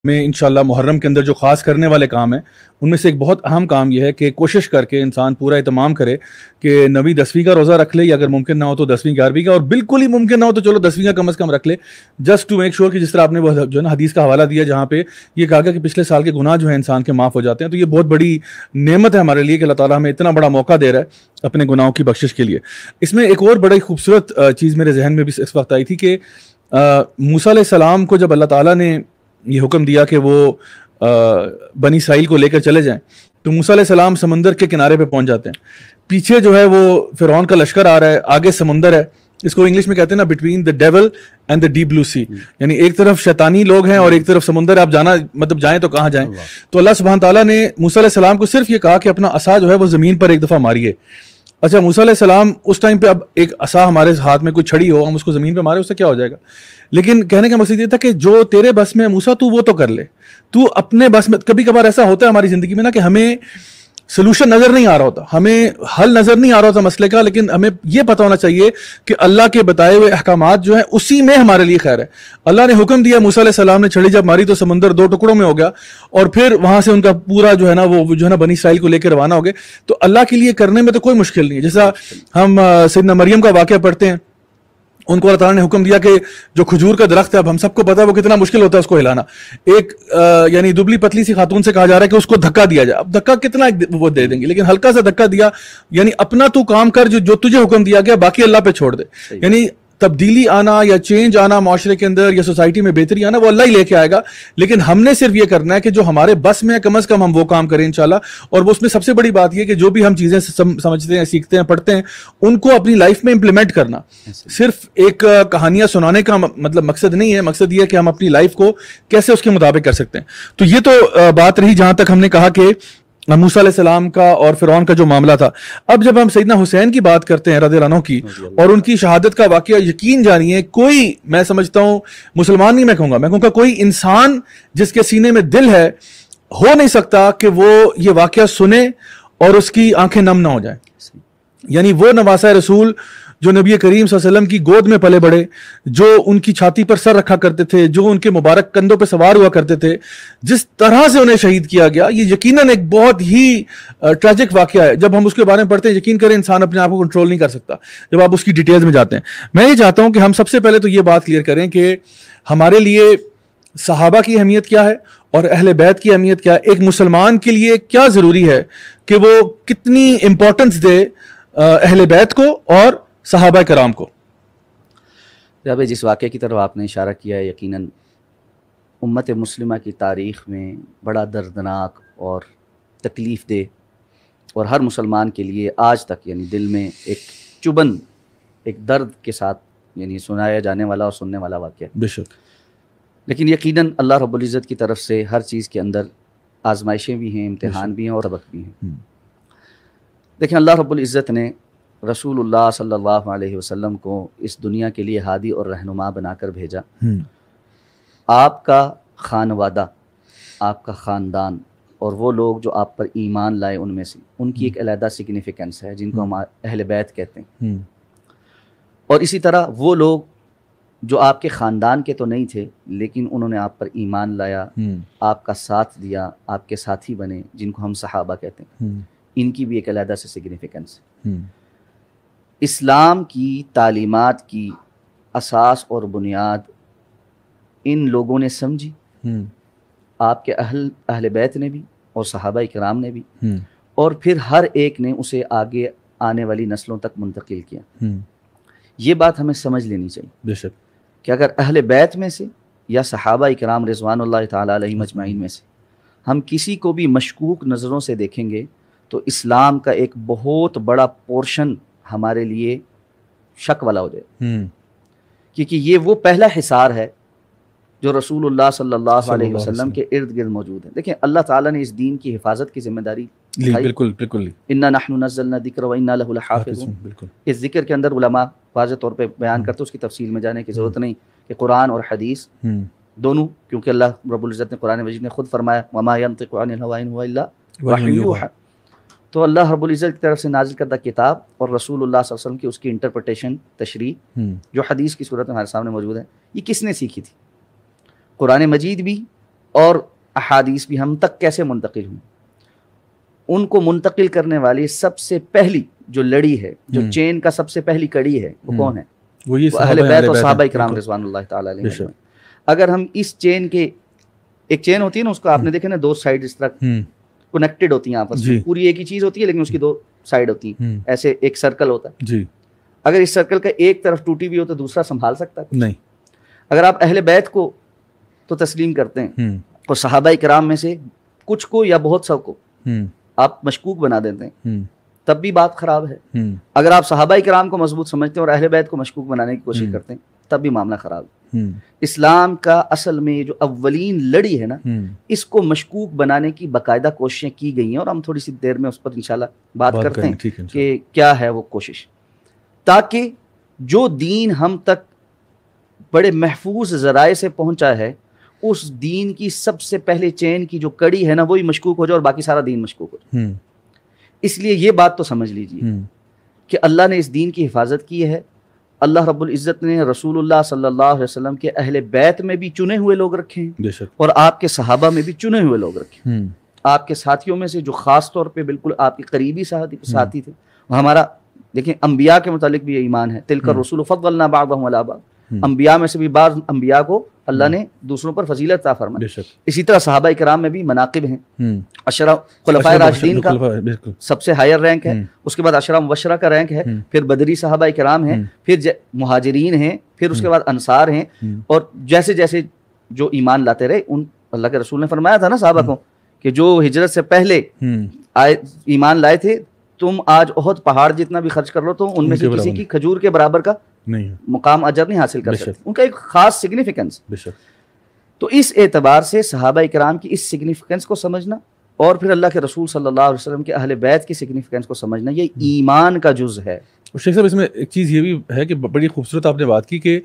میں انشاءاللہ محرم کے اندر جو خاص کرنے والے کام ہیں ان میں سے ایک بہت اہم کام یہ ہے کہ کوشش کر کے انسان پورا اہتمام کرے کہ 9ویں 10ویں کا روزہ رکھ لے، یا اگر ممکن نہ ہو تو 10ویں 11ویں کا، اور بالکل ہی ممکن نہ ہو تو چلو 10ویں کا کم از کم رکھ لے، جسٹ ٹو میک شیور کہ جس طرح آپ نے وہ جو ہے نا حدیث کا حوالہ دیا جہاں پہ یہ کہا گیا کہ پچھلے سال کے گناہ جو ہیں انسان کے معاف ہو جاتے ہیں. تو یہ بہت بڑی نعمت ہے ہمارے لیے کہ اللہ تعالیٰ ہمیں اتنا بڑا موقع دے رہا ہے اپنے گناہوں کی بخشش کے لیے. اس میں ایک اور بڑی خوبصورت چیز میرے ذہن میں بھی اس وقت آئی تھی کہ موسیٰ علیہ السلام کو جب اللہ تعالیٰ نے یہ حکم دیا کہ وہ بنی اسرائیل کو لے کر چلے جائیں تو موسیٰ علیہ السلام سمندر کے کنارے پہ پہنچ جاتے ہیں. پیچھے جو ہے وہ فرعون کا لشکر آ رہا ہے، آگے سمندر ہے. اس کو انگلش میں کہتے ہیں نا between the devil and the deep blue sea, یعنی ایک طرف شیطانی لوگ ہیں اور ایک طرف سمندر ہے. آپ جانا مطلب جائیں تو کہاں جائیں. تو اللہ سبحانہ تعالیٰ نے موسیٰ علیہ السلام کو صرف یہ کہا کہ اپنا عصا جو ہے وہ زمین پر ایک دفعہ ماریے. اچھا موسیٰ علیہ السلام اس ٹائم پہ اب ایک عصا ہمارے ہاتھ میں کوئی چھڑی ہو، ہم اس کو زمین پہ مارے، اس سے کیا ہو جائے گا؟ لیکن کہنے کا مقصد یہ تھا کہ جو تیرے بس میں موسیٰ تو وہ تو کر لے، تو اپنے بس میں. کبھی کبھار ایسا ہوتا ہے ہماری زندگی میں نا کہ ہمیں سلوشن نظر نہیں آ رہا ہوتا، ہمیں حل نظر نہیں آ رہا ہوتا مسئلے کا، لیکن ہمیں یہ پتہ ہونا چاہیے کہ اللہ کے بتائے ہوئے احکامات جو ہیں اسی میں ہمارے لیے خیر ہے. اللہ نے حکم دیا، موسیٰ علیہ السلام نے چھڑی جب ماری تو سمندر 2 ٹکڑوں میں ہو گیا، اور پھر وہاں سے ان کا پورا جو ہے نا وہ جو ہے نا بنی اسرائیل کو لے کے روانہ ہو گئے. تو اللہ کے لیے کرنے میں تو کوئی مشکل نہیں ہے. جیسا ہم سیدنا مریم کا واقعہ پڑھتے ہیں، ان کو اللہ تعالیٰ نے حکم دیا کہ جو کھجور کا درخت ہے، اب ہم سب کو پتا ہے وہ کتنا مشکل ہوتا ہے اس کو ہلانا. ایک یعنی دبلی پتلی سی خاتون سے کہا جا رہا ہے کہ اس کو دھکا دیا جائے. اب دھکا کتنا وہ دے دیں گے، لیکن ہلکا سا دھکا دیا، یعنی اپنا تو کام کر جو تجھے حکم دیا گیا، باقی اللہ پہ چھوڑ دے. یعنی تبدیلی آنا یا چینج آنا معاشرے کے اندر یا سوسائٹی میں بہتری آنا وہ اللہ ہی لے کے آئے گا، لیکن ہم نے صرف یہ کرنا ہے کہ جو ہمارے بس میں کم از کم ہم وہ کام کریں انشاءاللہ. اور وہ اس میں سب سے بڑی بات یہ کہ جو بھی ہم چیزیں سمجھتے ہیں، سیکھتے ہیں، پڑھتے ہیں، ان کو اپنی لائف میں امپلیمنٹ کرنا. صرف ایک کہانیاں سنانے کا مطلب مقصد نہیں ہے، مقصد یہ ہے کہ ہم اپنی لائف کو کیسے اس کے مطابق کر سکتے ہیں. تو یہ تو بات رہی جہاں تک ہم نے کہا کہ موسیٰ علیہ السلام کا اور فرعون کا جو معاملہ تھا. اب جب ہم سیدنا حسین کی بات کرتے ہیں رضی اللہ عنہ کی اور ان کی شہادت کا واقعہ، یقین جانیے کوئی، میں سمجھتا ہوں مسلمان نہیں، میں کہوں گا کوئی انسان جس کے سینے میں دل ہے ہو نہیں سکتا کہ وہ یہ واقعہ سنے اور اس کی آنکھیں نم نہ ہو جائیں. یعنی وہ نواسہ رسول جو نبی کریم صلی اللہ علیہ وسلم کی گود میں پلے بڑے، جو ان کی چھاتی پر سر رکھا کرتے تھے، جو ان کے مبارک کندھوں پہ سوار ہوا کرتے تھے، جس طرح سے انہیں شہید کیا گیا، یہ یقیناً ایک بہت ہی ٹریجک واقعہ ہے. جب ہم اس کے بارے میں پڑھتے ہیں یقین کریں انسان اپنے آپ کو کنٹرول نہیں کر سکتا جب آپ اس کی ڈیٹیلز میں جاتے ہیں. میں یہ چاہتا ہوں کہ ہم سب سے پہلے تو یہ بات کلیئر کریں کہ ہمارے لیے صحابہ کی اہمیت کیا ہے اور اہل بیت کی اہمیت کیا ہے. ایک مسلمان کے لیے کیا ضروری ہے کہ وہ کتنی امپورٹنس دے اہل بیت کو اور صحابہ کرام کو. جب جس واقعے کی طرف آپ نے اشارہ کیا ہے، یقیناً امت مسلمہ کی تاریخ میں بڑا دردناک اور تکلیف دہ اور ہر مسلمان کے لیے آج تک یعنی دل میں ایک چبھن، ایک درد کے ساتھ یعنی سنایا جانے والا اور سننے والا واقعہ. بے شک. لیکن یقیناً اللہ رب العزت کی طرف سے ہر چیز کے اندر آزمائشیں بھی ہیں، امتحان بھی ہیں اور سبق بھی ہیں. دیکھیں اللہ رب العزت نے رسول اللہ صلی اللہ علیہ وسلم کو اس دنیا کے لیے ہادی اور رہنما بنا کر بھیجا. آپ کا خانوادہ، آپ کا خاندان اور وہ لوگ جو آپ پر ایمان لائے ان میں سے، ان کی ایک علیحدہ سگنیفیکنس ہے جن کو ہم اہل بیت کہتے ہیں. اور اسی طرح وہ لوگ جو آپ کے خاندان کے تو نہیں تھے لیکن انہوں نے آپ پر ایمان لایا، آپ کا ساتھ دیا، آپ کے ساتھی بنے، جن کو ہم صحابہ کہتے ہیں، ان کی بھی ایک علیحدہ سے سگنیفیکنس ہے. اسلام کی تعلیمات کی اساس اور بنیاد ان لوگوں نے سمجھی، آپ کے اہل بیت نے بھی اور صحابہ کرام نے بھی، اور پھر ہر ایک نے اسے آگے آنے والی نسلوں تک منتقل کیا. یہ بات ہمیں سمجھ لینی چاہیے بے شک کہ اگر اہل بیت میں سے یا صحابہ کرام رضوان اللہ تعالیٰ علیہم اجمعین میں سے ہم کسی کو بھی مشکوک نظروں سے دیکھیں گے تو اسلام کا ایک بہت بڑا پورشن ہمارے لیے شک والا ہو جائے. کیونکہ یہ وہ پہلا حصار ہے جو رسول اللہ صلی اللہ علیہ وسلم کے ارد گرد موجود ہے. دیکھیں اللہ تعالیٰ نے اس دین کی حفاظت کی ذمہ داری بالکل بالکل. انا نحن نزلنا الذکر وانا لہ لحافظون. اس ذکر کے اندر علماء واضح طور پہ بیان کرتے، اس کی تفصیل میں جانے کی ضرورت نہیں کہ قرآن اور حدیث دونوں، کیونکہ اللہ رب العزت نے قرآن مجید میں خود فرمایا وما ينطق عن الهوى ان هو الا وحی یوحی. تو اللہ رب العزت کی طرف سے نازل کردہ کتاب اور رسول اللہ صلی اللہ علیہ وسلم کی اس کی انٹرپریٹیشن، تشریح جو حدیث کی صورت میں ہمارے سامنے موجود ہے، یہ کس نے سیکھی تھی؟ قرآن مجید بھی اور احادیث بھی ہم تک کیسے منتقل ہوئی، ان کو منتقل کرنے والی سب سے پہلی جو لڑی ہے، جو چین کا سب سے پہلی کڑی ہے، وہ کون ہے؟ وہ اہل بیت اور صحابہ کرام رضوان اللہ تعالی علیہ۔ اگر ہم اس چین کے، ایک چین ہوتی ہے نا، اس کو آپ نے دیکھا نا، دو سائڈ اس طرح کنیکٹڈ ہوتی ہیں آپس میں، پوری ایک ہی چیز ہوتی ہے لیکن اس کی دو سائڈ ہوتی ہیں، ایسے ایک سرکل ہوتا ہے جی۔ اگر اس سرکل کا ایک طرف ٹوٹی ہوئی ہو تو دوسرا سنبھال سکتا ہے؟ نہیں۔ اگر آپ اہل بیت کو تو تسلیم کرتے ہیں اور صحابہ کرام میں سے کچھ کو یا بہت سب کو آپ مشکوک بنا دیتے ہیں، تب بھی بات خراب ہے۔ اگر آپ صحابہ کرام کو مضبوط سمجھتے ہیں اور اہل بیت کو مشکوک بنانے کی کوشش کرتے ہیں، تب بھی معاملہ خراب ہے۔ اسلام کا اصل میں جو اولین لڑی ہے نا، اس کو مشکوک بنانے کی باقاعدہ کوششیں کی گئی ہیں، اور ہم تھوڑی سی دیر میں اس پر انشاءاللہ بات کرتے ہیں کہ کیا ہے وہ کوشش، تاکہ جو دین ہم تک بڑے محفوظ ذرائع سے پہنچا ہے، اس دین کی سب سے پہلے چین کی جو کڑی ہے نا، وہی مشکوک ہو جائے اور باقی سارا دین مشکوک ہو جائے۔ اس لیے یہ بات تو سمجھ لیجئے کہ اللہ نے اس دین کی حفاظت کی ہے۔ اللہ رب العزت نے رسول اللہ صلی اللہ علیہ وسلم کے اہل بیت میں بھی چنے ہوئے لوگ رکھے ہیں، اور آپ کے صحابہ میں بھی چنے ہوئے لوگ رکھے ہیں۔ آپ کے ساتھیوں میں سے جو خاص طور پہ بالکل آپ کے قریبی ساتھی تھے، وہ ہمارا دیکھیں انبیاء کے متعلق بھی یہ ایمان ہے، تلک الرسول فضلنا بعضهم علی بعض، انبیاء میں سے بھی بعض انبیاء کو اللہ نے دوسروں پر فضیلت عطا فرمائی۔ اسی طرح صحابہ کرام میں بھی مناقب ہیں، عشرہ خلفائے راشدین کا سب سے ہائر رینک ہے، اس کے بعد عشرہ مبشرہ کا رینک ہے، پھر بدری صحابہ کرام ہیں، پھر مہاجرین ہیں، پھر اس کے بعد انصار ہیں، اور جیسے جیسے جو ایمان لاتے رہے، ان اللہ کے رسول نے فرمایا تھا نا صحابہ کو کہ جو ہجرت سے پہلے ایمان لائے تھے، تم آج احد پہاڑ جتنا بھی خرچ کر لو تو ان میں سے کسی کی کھجور کے برابر کا مقام اجر نہیں حاصل کر سکتے، ان کا ایک خاص سگنیفیکنس۔ تو اس اعتبار سے صحابہ کرام کی اس سگنیفیکنس کو سمجھنا، اور پھر اللہ کے رسول صلی اللہ علیہ وسلم کے اہل بیت کی سگنیفیکنس کو سمجھنا، یہ ایمان کا جز ہے۔ شیخ صاحب، اس میں ایک چیز یہ بھی ہے کہ بڑی خوبصورت آپ نے بات کی کہ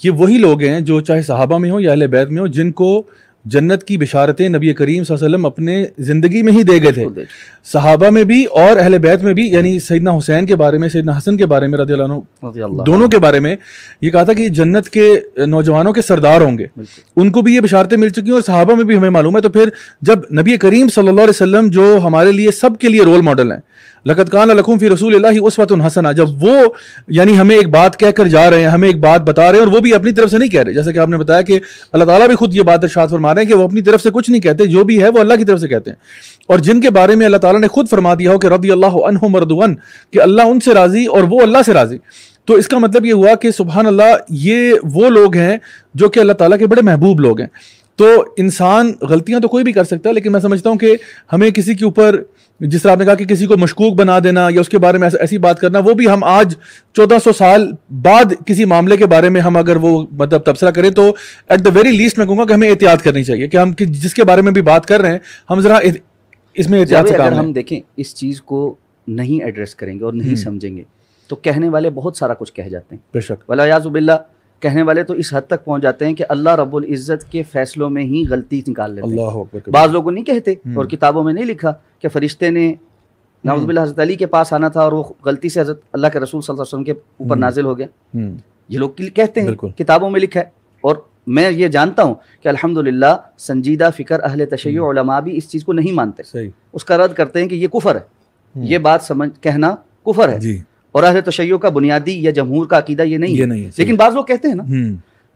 یہ وہی لوگ ہیں جو چاہے صحابہ میں ہوں یا اہل بیت میں ہوں، جن کو جنت کی بشارتیں نبی کریم صلی اللہ علیہ وسلم اپنے زندگی میں ہی دے گئے تھے، صحابہ میں بھی اور اہل بیت میں بھی، یعنی سیدنا حسین کے بارے میں، سیدنا حسن کے بارے میں رضی اللہ عنہ، دونوں کے بارے میں یہ کہا تھا کہ جنت کے نوجوانوں کے سردار ہوں گے، ان کو بھی یہ بشارتیں مل چکی ہیں، اور صحابہ میں بھی ہمیں معلوم ہے۔ تو پھر جب نبی کریم صلی اللہ علیہ وسلم جو ہمارے لیے سب کے لیے رول ماڈل ہیں، لقد کان لکم فی رسول اللہ اسوۃ حسنہ، جب وہ یعنی ہمیں ایک بات کہہ کر جا رہے ہیں، ہمیں ایک بات بتا رہے ہیں، اور وہ بھی اپنی طرف سے نہیں کہہ رہے، جیسا کہ آپ نے بتایا کہ اللہ تعالیٰ بھی خود یہ بات ارشاد فرما رہے ہیں کہ وہ اپنی طرف سے کچھ نہیں کہتے، جو بھی ہے وہ اللہ کی طرف سے کہتے ہیں، اور جن کے بارے میں اللہ تعالیٰ نے خود فرما دیا ہو کہ رضی اللہ عنہم ورضوا عنہ، کہ اللہ ان سے راضی اور وہ اللہ سے راضی، تو اس کا مطلب یہ ہوا کہ سبحان اللہ، یہ وہ لوگ ہیں جو کہ اللہ تعالیٰ کے بڑے محبوب لوگ ہیں۔ تو انسان غلطیاں تو کوئی بھی کر سکتا ہے، لیکن میں سمجھتا ہوں کہ ہمیں کسی کے اوپر، جس طرح آپ نے کہا کہ کسی کو مشکوک بنا دینا یا اس کے بارے میں ایسی بات کرنا، وہ بھی ہم آج 1400 سال بعد کسی معاملے کے بارے میں ہم اگر وہ مطلب تبصرہ کریں تو ایٹ دا ویری لیسٹ میں کہوں گا کہ ہمیں احتیاط کرنی چاہیے کہ ہم جس کے بارے میں بھی بات کر رہے ہیں ہم ذرا اس میں احتیاط سے کام لیں۔ اگر ہم دیکھیں اس چیز کو نہیں ایڈریس کریں گے اور نہیں سمجھیں گے تو کہنے والے بہت سارا کچھ کہہ جاتے ہیں، بے شک، والعیاذ باللہ۔ کہنے والے تو اس حد تک پہنچ جاتے ہیں کہ اللہ رب العزت کے فیصلوں میں ہی غلطی نکال لیتے ہیں۔ بعض لوگوں نہیں کہتے اور کتابوں میں نہیں لکھا کہ فرشتے نے نعوذ باللہ حضرت علی کے پاس آنا تھا اور وہ غلطی سے حضرت اللہ کے رسول صلی اللہ علیہ وسلم کے اوپر نازل ہو گیا، یہ لوگ کہتے ہیں، کتابوں میں لکھا ہے۔ اور میں یہ جانتا ہوں کہ الحمدللہ سنجیدہ فکر اہل تشیع علماء بھی اس چیز کو نہیں مانتے، اس کا رد کرتے ہیں کہ یہ کفر ہے، یہ بات سمجھ کہنا کفر ہے، اور اہل تشیع کا بنیادی یا جمہور کا عقیدہ یہ نہیں ہے، لیکن بعض لوگ کہتے ہیں نا۔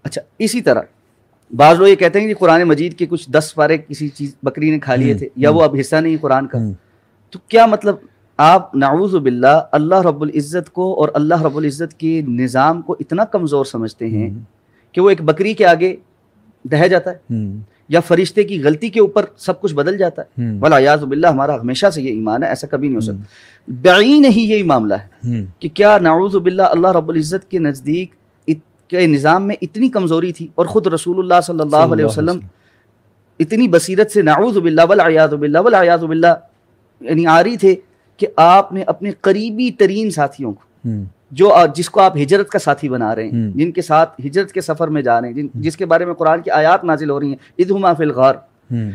اچھا، اسی طرح بعض لوگ یہ کہتے ہیں کہ قرآن مجید کے کچھ 10 پارے کسی چیز بکری نے کھا لیے تھے، یا وہ اب حصہ نہیں قرآن کا، تو کیا مطلب آپ نعوذ باللہ اللہ رب العزت کو اور اللہ رب العزت کے نظام کو اتنا کمزور سمجھتے ہیں کہ وہ ایک بکری کے آگے دہہ جاتا ہے، یا فرشتے کی غلطی کے اوپر سب کچھ بدل جاتا ہے؟ والعیاذ باللہ، ہمارا ہمیشہ سے یہ ایمان ہے، ایسا کبھی نہیں ہو سکتا۔ بعین ہی یہی معاملہ ہے کہ کیا نعوذ باللہ اللہ رب العزت کے نزدیک کے نظام میں اتنی کمزوری تھی، اور خود رسول اللہ صلی اللہ علیہ وسلم اتنی بصیرت سے نعوذ باللہ والعیاذ باللہ یعنی آری تھے کہ آپ نے اپنے قریبی ترین ساتھیوں کو، جس کو آپ ہجرت کا ساتھی بنا رہے ہیں، جن کے ساتھ ہجرت کے سفر میں جا رہے ہیں، جس کے بارے میں قرآن کی آیات نازل ہو رہی ہیں، اذ ہما فی الغار،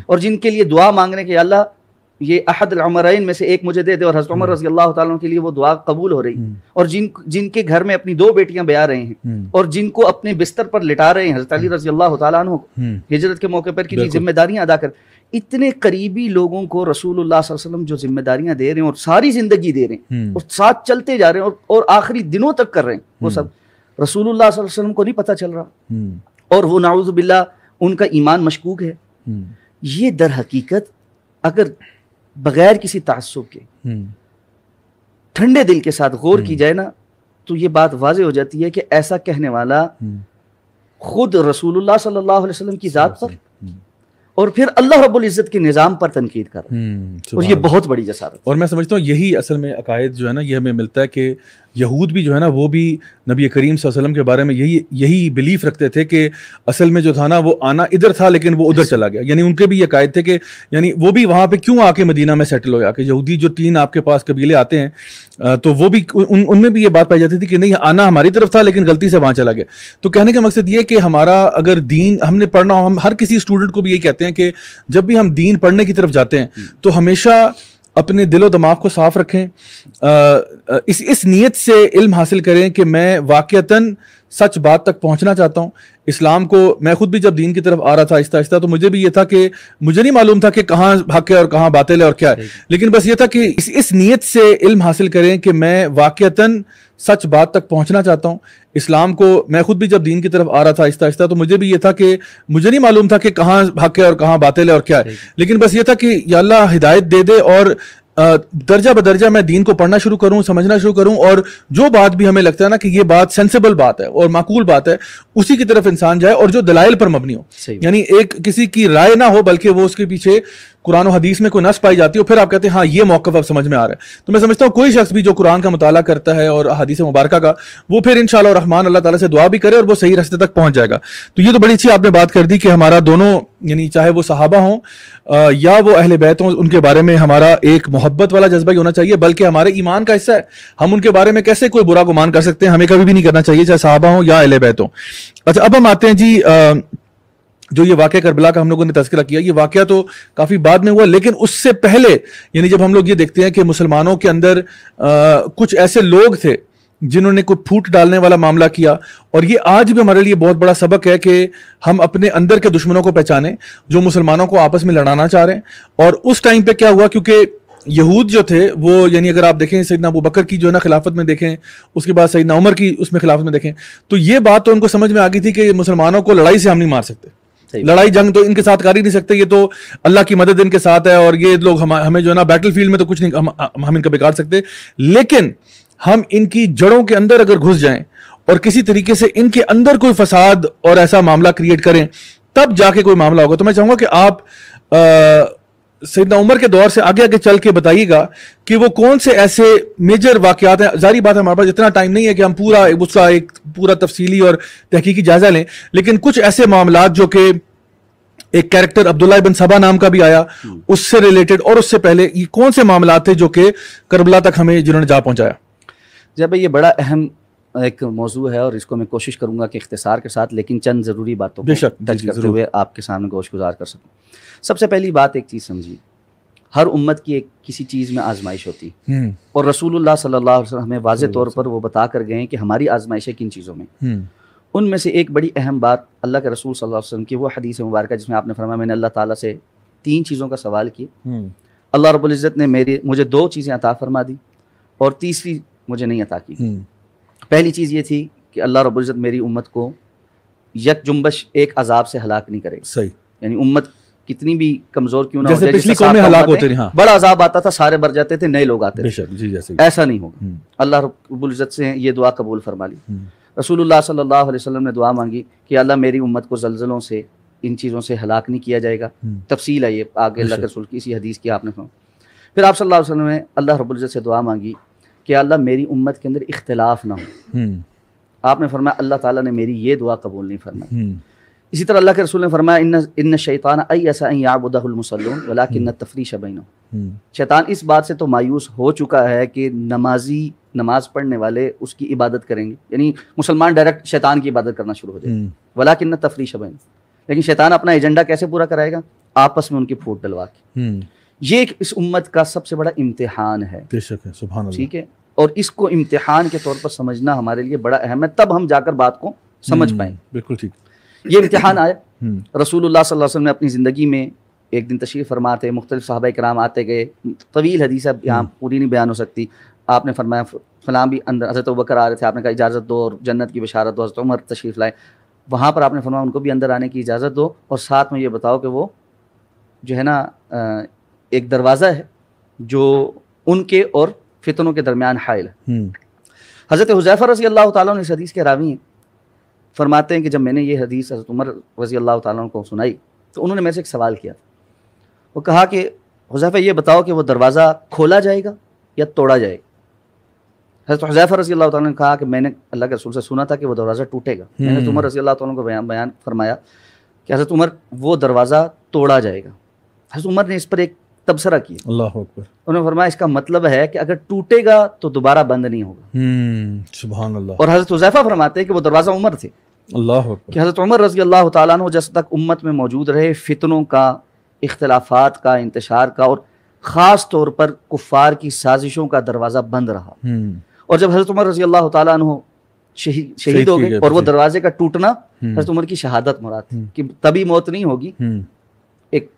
اور جن کے لیے دعا مانگنے کہ اللہ یہ احد العمرین میں سے ایک مجھے دے دے، اور حضرت عمر رضی اللہ تعالیٰ عنہ کے لیے وہ دعا قبول ہو رہی، اور جن کے گھر میں اپنی 2 بیٹیاں بیاہ رہے ہیں اور جن کو اپنے بستر پر لٹا رہے ہیں، حضرت علی رضی اللہ تعالیٰ عنہ ہجرت کے موقع پر کی ذمہ داریاں ادا کر، اتنے قریبی لوگوں کو رسول اللہ صلی اللہ علیہ وسلم جو ذمہ داریاں دے رہے ہیں اور ساری زندگی دے رہے ہیں اور ساتھ چلتے جا رہے ہیں اور آخری دنوں تک کر رہے ہیں، وہ سب رسول اللہ صلی اللہ علیہ وسلم کو نہیں پتہ چل رہا، اور وہ نعوذ باللہ ان کا ایمان مشکوک ہے۔ یہ در حقیقت اگر بغیر کسی تعصب کے ٹھنڈے دل کے ساتھ غور کی جائے نا، تو یہ بات واضح ہو جاتی ہے کہ ایسا کہنے والا خود رسول اللہ صلی اللہ علیہ وسلم کی ذات پر اور پھر اللہ رب العزت کے نظام پر تنقید کر رہا ہے، اور یہ بہت بڑی جسارت۔ اور میں سمجھتا ہوں یہی اصل میں عقائد جو ہے نا، یہ ہمیں ملتا ہے کہ یہود بھی جو ہے نا، وہ بھی نبی کریم صلی اللہ علیہ وسلم کے بارے میں یہی بلیف رکھتے تھے کہ اصل میں جو تھا نا وہ آنا ادھر تھا لیکن وہ ادھر چلا گیا، یعنی ان کے بھی یہ عقائد تھے کہ یعنی وہ بھی وہاں پہ کیوں آ کے مدینہ میں سیٹل ہو، کہ یہودی جو 3 آپ کے پاس قبیلے آتے ہیں تو وہ بھی ان میں بھی یہ بات پائی جاتی تھی کہ نہیں آنا ہماری طرف تھا لیکن غلطی سے وہاں چلا گیا۔ تو کہنے کا مقصد یہ کہ ہمارا اگر دین ہم نے پڑھنا ہو، ہم ہر کسی اسٹوڈنٹ کو بھی یہی کہتے ہیں کہ جب بھی ہم دین پڑھنے کی طرف جاتے ہیں تو ہمیشہ اپنے دل و دماغ کو صاف رکھیں، اس نیت سے علم حاصل کریں کہ میں واقعتاً سچ بات تک پہنچنا چاہتا ہوں اسلام کو۔ میں خود بھی جب دین کی طرف آ رہا تھا آہستہ آہستہ، تو مجھے بھی یہ تھا کہ مجھے نہیں معلوم تھا کہ کہاں حق ہے اور کہاں باطل ہے اور کیا ہے، لیکن بس یہ تھا کہ اس نیت سے علم حاصل کریں کہ میں واقعتاً سچ بات تک پہنچنا چاہتا ہوں اسلام کو۔ میں خود بھی جب دین کی طرف آ رہا تھا آہستہ آہستہ، تو مجھے بھی یہ تھا کہ مجھے نہیں معلوم تھا کہ کہاں حق ہے اور کہاں باطل ہے اور کیا ہے، لیکن بس یہ تھا کہ یا اللہ ہدایت دے دے، اور درجہ بدرجہ میں دین کو پڑھنا شروع کروں، سمجھنا شروع کروں، اور جو بات بھی ہمیں لگتا ہے نا کہ یہ بات سینسیبل بات ہے اور معقول بات ہے، اسی کی طرف انسان جائے، اور جو دلائل پر مبنی ہو، یعنی ایک کسی کی رائے نہ ہو بلکہ وہ اس کے پیچھے قرآن و حدیث میں کوئی نص پائی جاتی ہے، پھر آپ کہتے ہیں ہاں یہ موقف اب سمجھ میں آ رہا ہے۔ تو میں سمجھتا ہوں کوئی شخص بھی جو قرآن کا مطالعہ کرتا ہے اور حدیث مبارکہ کا، وہ پھر انشاءاللہ الرحمن اللہ تعالیٰ سے دعا بھی کرے اور وہ صحیح راستے تک پہنچ جائے گا۔ تو یہ تو بڑی اچھی آپ نے بات کر دی کہ ہمارا دونوں، یعنی چاہے وہ صحابہ ہوں یا وہ اہل بیت ہوں، ان کے بارے میں ہمارا ایک محبت والا جذبہ ہی ہونا چاہیے، بلکہ ہمارے ایمان کا حصہ ہے۔ ہم ان کے بارے میں کیسے کوئی برا گمان کر سکتے ہیں؟ ہمیں کبھی بھی نہیں کرنا چاہیے، چاہے صحابہ ہوں یا اہل بیت ہوں۔ اچھا، اب ہم آتے ہیں جی جو یہ واقعہ کربلا کا ہم لوگوں نے تذکرہ کیا، یہ واقعہ تو کافی بعد میں ہوا، لیکن اس سے پہلے یعنی جب ہم لوگ یہ دیکھتے ہیں کہ مسلمانوں کے اندر کچھ ایسے لوگ تھے جنہوں نے کوئی پھوٹ ڈالنے والا معاملہ کیا، اور یہ آج بھی ہمارے لیے بہت بڑا سبق ہے کہ ہم اپنے اندر کے دشمنوں کو پہچانیں جو مسلمانوں کو آپس میں لڑانا چاہ رہے ہیں۔ اور اس ٹائم پہ کیا ہوا، کیونکہ یہود جو تھے وہ، یعنی اگر آپ دیکھیں سیدنا ابو بکر کی جو ہے نا خلافت میں دیکھیں، اس کے بعد سیدنا عمر کی اس میں خلافت میں دیکھیں، تو یہ بات تو ان کو سمجھ میں آ گئی تھی کہ مسلمانوں کو لڑائی سے ہم نہیں مار سکتے، لڑائی جنگ تو ان کے ساتھ کر ہی نہیں سکتے، یہ تو اللہ کی مدد ان کے ساتھ ہے، اور یہ لوگ ہمیں جو ہے نا بیٹل فیلڈ میں تو کچھ نہیں ہم ان کا بگاڑ سکتے، لیکن ہم ان کی جڑوں کے اندر اگر گھس جائیں اور کسی طریقے سے ان کے اندر کوئی فساد اور ایسا معاملہ کریٹ کریں، تب جا کے کوئی معاملہ ہوگا۔ تو میں چاہوں گا کہ آپ سیدنا عمر کے دور سے آگے آگے چل کے بتائیے گا کہ وہ کون سے ایسے میجر واقعات ہیں۔ ظاہری بات ہے ہمارے پاس اتنا ٹائم نہیں ہے کہ ہم پورا اس کا ایک پورا تفصیلی اور تحقیقی جائزہ لیں، لیکن کچھ ایسے معاملات جو کہ ایک کیریکٹر عبداللہ ابن سبا نام کا بھی آیا، اس سے ریلیٹڈ، اور اس سے پہلے یہ کون سے معاملات تھے جو کہ کربلا تک ہمیں جنہوں نے جا پہنچایا؟ جب یہ بڑا اہم ایک موضوع ہے، اور اس کو میں کوشش کروں گا کہ اختصار کے ساتھ لیکن چند ضروری باتوں کو ٹچ کرتے ہوئے آپ کے سامنے گوش گزار کر سکوں۔ سب سے پہلی بات ایک چیز سمجھیے، ہر امت کی ایک کسی چیز میں آزمائش ہوتی ہے، اور رسول اللہ صلی اللہ علیہ وسلم ہمیں واضح طور پر وہ بتا کر گئے ہیں کہ ہماری آزمائشیں کن چیزوں میں۔ ان میں سے ایک بڑی اہم بات اللہ کے رسول صلی اللہ علیہ وسلم کی وہ حدیث مبارکہ جس میں آپ نے فرمایا میں نے اللہ تعالیٰ سے 3 چیزوں کا سوال کیا، اللہ رب العزت نے مجھے 2 چیزیں عطا فرما دی اور تیسری مجھے نہیں عطا کی۔ پہلی چیز یہ تھی کہ اللہ رب العزت میری امت کو یک جنبش ایک عذاب سے ہلاک نہیں کرے، صحیح، یعنی امت کتنی بھی کمزور کیوں نہ ہو جائے، پچھلی قومیں ہلاک ہوتے ہیں، بڑا عذاب آتا تھا، سارے مر جاتے تھے، نئے لوگ آتے تھے، ایسا نہیں ہوگا۔ اللہ رب العزت سے یہ دعا قبول فرما لی۔ رسول اللہ صلی اللہ علیہ وسلم نے دعا مانگی کہ اللہ میری امت کو زلزلوں سے، ان چیزوں سے ہلاک نہیں کیا جائے گا، تفصیل ہے یہ آگے اللہ کے رسول کی اسی حدیث کی آپ نے سنا۔ پھر آپ صلی اللہ علیہ وسلم نے اللہ رب العزت سے دعا مانگی کہ اللہ میری امت کے اندر اختلاف نہ ہو۔ آپ نے فرمایا اللہ تعالیٰ نے میری یہ دعا قبول نہیں فرمائی۔ اسی طرح اللہ کے رسول نے فرمایا ان الشیطان ایس ان یعبدہ المصلون ولکن التفریش بینہم، شیطان اس بات سے تو مایوس ہو چکا ہے کہ نمازی نماز پڑھنے والے اس کی عبادت کریں گے، یعنی مسلمان ڈائریکٹ شیطان کی عبادت کرنا شروع ہو جائے گا، ولکن التفریش بینہم، لیکن شیطان اپنا ایجنڈا کیسے پورا کرائے گا؟ آپس میں ان کی پھوٹ ڈلوا کے۔ یہ ایک اس امت کا سب سے بڑا امتحان ہے. بے شک ہے، سبحان اللہ. ٹھیک ہے، اور اس کو امتحان کے طور پر سمجھنا ہمارے لیے بڑا اہم ہے، تب ہم جا کر بات کو سمجھ پائیں. بالکل ٹھیک. یہ امتحان آیا. رسول اللہ صلی اللہ علیہ وسلم نے اپنی زندگی میں ایک دن تشریف فرما تھے، مختلف صحابہ کرام آتے گئے، طویل حدیث ہے یہاں پوری نہیں بیان ہو سکتی. آپ نے فرمایا فلاں بھی اندر، حضرت ابوبکر آ رہے تھے، آپ نے کہا اجازت دو اور جنت کی بشارت دو. حضرت عمر تشریف لائے، وہاں پر آپ نے فرمایا ان کو بھی اندر آنے کی اجازت دو، اور ساتھ میں یہ بتاؤ کہ وہ جو ہے نا ایک دروازہ ہے جو ان کے اور فتنوں کے درمیان حائل ہے. حضرت حذیفہ رضی اللہ تعالیٰ عنہ اس حدیث کے راوی ہیں، فرماتے ہیں کہ جب میں نے یہ حدیث حضرت عمر رضی اللہ تعالیٰ عنہ کو سنائی تو انہوں نے میرے سے ایک سوال کیا. وہ کہا کہ حذیفہ یہ بتاؤ کہ وہ دروازہ کھولا جائے گا یا توڑا جائے گا؟ حضرت حذیفہ رضی اللہ تعالیٰ نے کہا کہ میں نے اللہ کے رسول سے سنا تھا کہ وہ دروازہ ٹوٹے گا. میں نے عمر رضی اللہ تعالیٰ کو بیان فرمایا کہ حضرت عمر وہ دروازہ توڑا جائے گا. حضرت عمر نے اس پر ایک تبصرہ کیا. اللہ اکبر. انہوں نے فرمایا اس کا مطلب ہے کہ اگر ٹوٹے گا تو دوبارہ بند نہیں ہوگا. سبحان اللہ. اور حضرت حذیفہ فرماتے ہیں کہ وہ دروازہ عمر تھے. اللہ اکبر. کہ حضرت عمر رضی اللہ تعالیٰ عنہ جس تک امت میں موجود رہے، فتنوں کا، اختلافات کا، انتشار کا، اور خاص طور پر کفار کی سازشوں کا دروازہ بند رہا. اور جب حضرت عمر رضی اللہ تعالیٰ عنہ شہید ہو گئے اور وہ دروازے کا ٹوٹنا حضرت عمر کی شہادت مراد تھی کہ تبھی موت نہیں ہوگی. ایک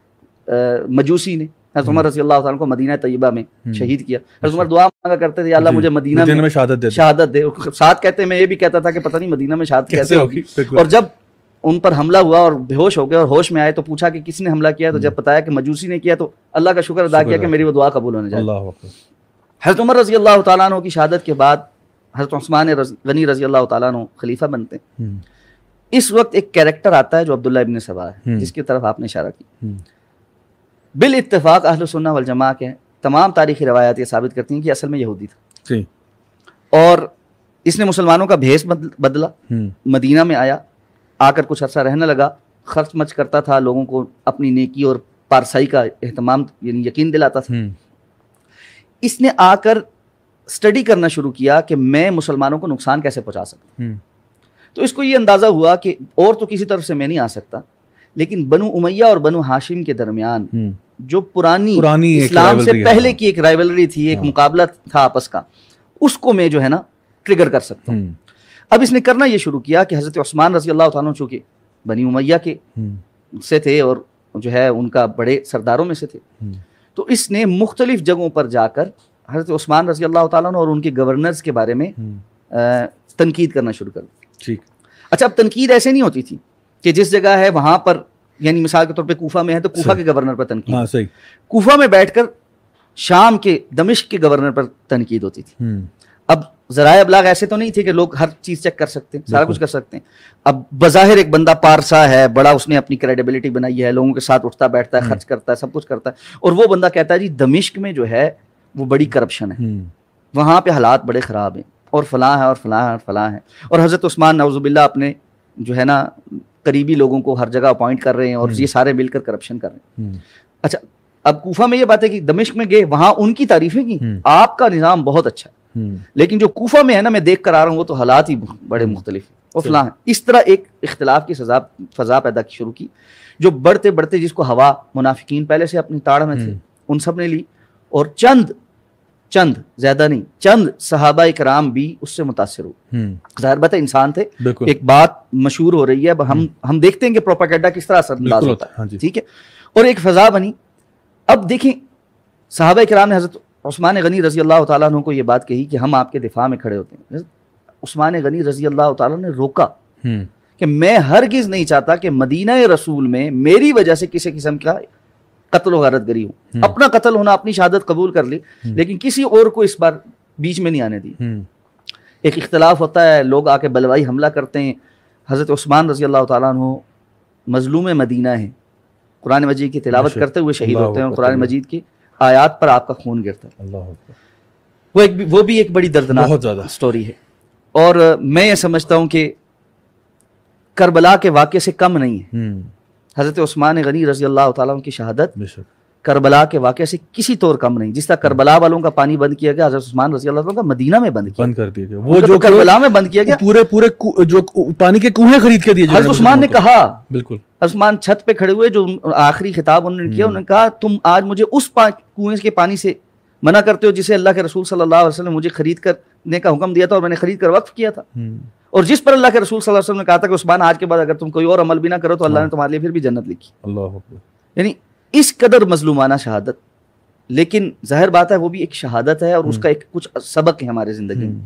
مجوسی نے حضرت عمر رضی اللہ تعالیٰ کو مدینہ طیبہ میں شہید کیا. حضرت عمر دعا مانگا کرتے تھے یا اللہ مجھے مدینہ میں شہادت دے. ساتھ کہتے میں یہ بھی کہتا تھا کہ پتہ نہیں مدینہ میں شہادت کیسے ہوگی. اور جب ان پر حملہ ہوا اور بے ہوش ہو گئے اور ہوش میں آئے تو پوچھا کہ کس نے حملہ کیا، تو جب بتایا کہ مجوسی نے کیا تو اللہ کا شکر ادا کیا کہ میری وہ دعا قبول ہونے جائے. حضرت عمر رضی اللہ تعالیٰ عنہ کی شہادت کے بعد حضرت عثمان غنی رضی اللہ تعالیٰ عنہ خلیفہ بنتے ہیں. اس وقت ایک کیریکٹر آتا ہے جو عبداللہ ابن سبا ہے، جس کی طرف آپ نے اشارہ کی. بالاتفاق اہل سنہ والجماع کے تمام تاریخی روایات یہ ثابت کرتی ہیں کہ اصل میں یہودی تھا اور اس نے مسلمانوں کا بھیس بدلا، مدینہ میں آیا، آ کر کچھ عرصہ رہنے لگا، خرچ مچ کرتا تھا، لوگوں کو اپنی نیکی اور پارسائی کا اہتمام یعنی یقین دلاتا تھا. اس نے آ کر اسٹڈی کرنا شروع کیا کہ میں مسلمانوں کو نقصان کیسے پہنچا سکتا. تو اس کو یہ اندازہ ہوا کہ اور تو کسی طرف سے میں نہیں آ سکتا، لیکن بنو امیہ اور بنو ہاشم کے درمیان جو پرانی اسلام سے پہلے کی ایک رائیولری تھی، ایک مقابلہ تھا آپس کا، اس کو میں جو ہے نا ٹریگر کر سکتا ہوں. اب اس نے کرنا یہ شروع کیا کہ حضرت عثمان رضی اللہ تعالیٰ چونکہ بنی امیہ کے سے تھے اور جو ہے ان کا بڑے سرداروں میں سے تھے، تو اس نے مختلف جگہوں پر جا کر حضرت عثمان رضی اللہ تعالیٰ اور ان کے گورنرز کے بارے میں تنقید کرنا شروع کر دی. اچھا، اب تنقید ایسے نہیں ہوتی تھی کہ جس جگہ ہے وہاں پر، یعنی مثال کے طور پہ کوفہ میں ہے تو کوفہ کے گورنر پر تنقید، کوفہ میں بیٹھ کر شام کے دمشق کے گورنر پر تنقید ہوتی تھی. اب ذرائع ابلاغ ایسے تو نہیں تھے کہ لوگ ہر چیز چیک کر سکتے ہیں، سارا کچھ کر سکتے ہیں. اب بظاہر ایک بندہ پارسا ہے، بڑا اس نے اپنی کریڈیبلٹی بنائی ہے، لوگوں کے ساتھ اٹھتا بیٹھتا ہے، خرچ کرتا ہے، سب کچھ کرتا ہے، اور وہ بندہ کہتا ہے جی دمشق میں جو ہے وہ بڑی کرپشن ہے، وہاں پہ حالات بڑے خراب ہیں اور فلاں ہے اور فلاں ہے اور فلاں ہے، اور حضرت عثمان نعوذ باللہ اپنے جو ہے نا قریبی لوگوں کو ہر جگہ اپوائنٹ کر رہے ہیں اور یہ سارے مل کر کرپشن کر رہے ہیں. اچھا، اب کوفہ میں یہ بات ہے کہ دمشق میں گئے، وہاں ان کی تعریفیں کی، آپ کا نظام بہت اچھا ہے، لیکن جو کوفہ میں ہے نا میں دیکھ کر آ رہا ہوں وہ تو حالات ہی بڑے مختلف ہیں اور فلاں ہیں. اس طرح ایک اختلاف کی فضا پیدا کی شروع کی، جو بڑھتے بڑھتے جس کو ہوا منافقین پہلے سے اپنی تاڑ میں تھے ان سب نے لی، اور چند زیادہ نہیں، چند صحابہ کرام بھی اس سے متاثر ہوئے. ظاہر بات ہے انسان تھے، ایک بات مشہور ہو رہی ہے، ہم دیکھتے ہیں کہ پروپیگنڈا کس طرح اثر انداز ہوتا ہے، ٹھیک ہے، اور ایک فضا بنی. اب دیکھیں صحابہ کرام نے حضرت عثمان غنی رضی اللہ تعالیٰ عنہ کو یہ بات کہی کہ ہم آپ کے دفاع میں کھڑے ہوتے ہیں. عثمان غنی رضی اللہ تعالیٰ نے روکا کہ میں ہرگز نہیں چاہتا کہ مدینہ رسول میں میری وجہ سے کسی قسم کا قتل و غارت گری ہو. اپنا قتل ہونا، اپنی شہادت قبول کر لی، لیکن کسی اور کو اس بار بیچ میں نہیں آنے دی. ایک اختلاف ہوتا ہے، لوگ آ کے بلوائی حملہ کرتے ہیں. حضرت عثمان رضی اللہ تعالیٰ عنہ مظلوم مدینہ ہیں، قرآن مجید کی تلاوت کرتے ہوئے شہید ہوتے ہیں اور قرآن مجید کی آیات پر آپ کا خون گرتا ہے. وہ بھی ایک بڑی دردناک سٹوری ہے، اور میں یہ سمجھتا ہوں کہ کربلا کے واقعے سے کم نہیں ہے. حضرت عثمان غنی رضی اللہ تعالیٰ عنہ کی شہادت کربلا کے واقعے سے کسی طور کم نہیں. جس طرح کربلا والوں کا پانی بند کیا گیا، حضرت عثمان رضی اللہ عنہ کا مدینہ میں بند کر دیا گیا. وہ جو کربلا میں بند کیا گیا، پورے جو پانی کے کنویں خرید کے دیے. حضرت عثمان نے کہا، بالکل عثمان چھت پہ کھڑے ہوئے، جو آخری خطاب انہوں نے کیا، انہوں نے کہا تم آج مجھے اس کنویں کے پانی سے منع کرتے ہو جسے اللہ کے رسول صلی اللہ علیہ وسلم نے مجھے خرید کرنے کا حکم دیا تھا اور میں نے خرید کر وقف کیا تھا، اور جس پر اللہ کے رسول صلی اللہ علیہ وسلم نے کہا تھا کہ عثمان آج کے بعد اگر تم کوئی اور عمل بھی نہ کرو تو اللہ نے تمہارے لیے پھر بھی جنت لکھی. اللہ اکبر. یعنی اس قدر مظلومانہ شہادت، لیکن ظاہر بات ہے وہ بھی ایک شہادت ہے اور اس کا ایک کچھ سبق ہے ہمارے زندگی میں.